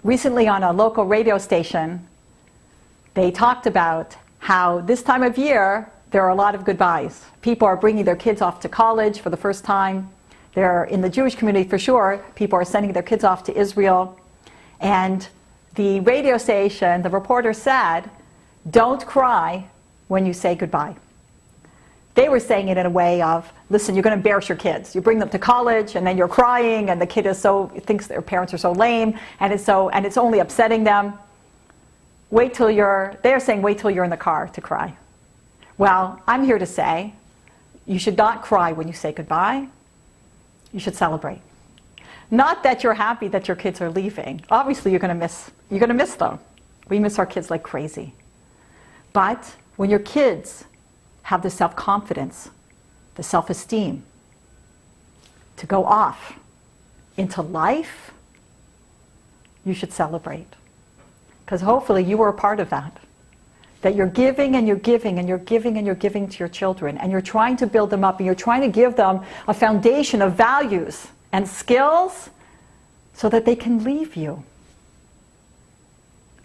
recently on a local radio station, they talked about how this time of year there are a lot of goodbyes. People are bringing their kids off to college for the first time. They're in the Jewish community for sure. People are sending their kids off to Israel. And the radio station, the reporter said, don't cry when you say goodbye. They were saying it in a way of, listen, you're going to embarrass your kids. You bring them to college and then you're crying and the kid thinks their parents are so lame and it's only upsetting them. They're saying wait till you're in the car to cry. Well, I'm here to say you should not cry when you say goodbye. You should celebrate. Not that you're happy that your kids are leaving. Obviously you're going to miss them. We miss our kids like crazy. But when your kids have the self-confidence, the self-esteem to go off into life, you should celebrate. Because hopefully you were a part of that. That you're giving and you're giving and you're giving and you're giving to your children, and you're trying to build them up and you're trying to give them a foundation of values and skills so that they can leave you.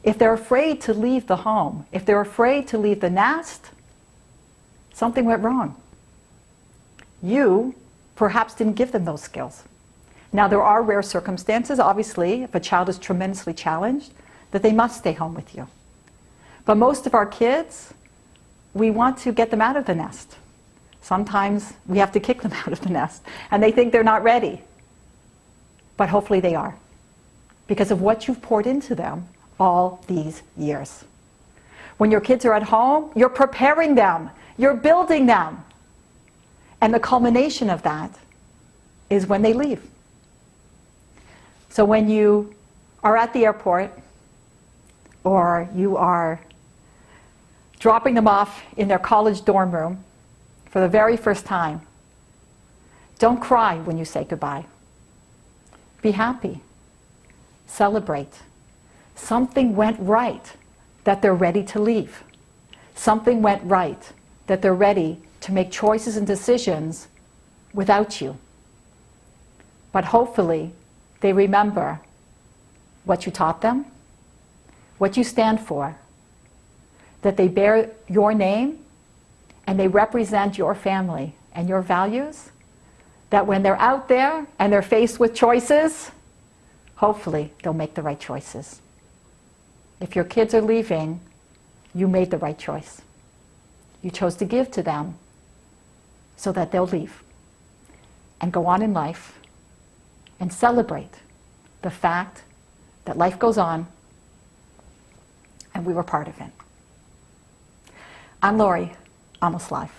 If they're afraid to leave the home, if they're afraid to leave the nest, something went wrong. You perhaps didn't give them those skills. Now there are rare circumstances, obviously, if a child is tremendously challenged, that they must stay home with you. But most of our kids, we want to get them out of the nest. Sometimes we have to kick them out of the nest, and they think they're not ready. But hopefully they are, because of what you've poured into them all these years. When your kids are at home, you're preparing them, you're building them. And the culmination of that is when they leave. So when you are at the airport, or you are dropping them off in their college dorm room for the very first time, don't cry when you say goodbye. Be happy. Celebrate. Something went right that they're ready to leave. Something went right that they're ready to make choices and decisions without you. But hopefully they remember what you taught them, what you stand for, that they bear your name and they represent your family and your values, that when they're out there and they're faced with choices, hopefully they'll make the right choices. If your kids are leaving, you made the right choice. You chose to give to them so that they'll leave and go on in life and celebrate the fact that life goes on and we were part of it. I'm Lori, Almost Live.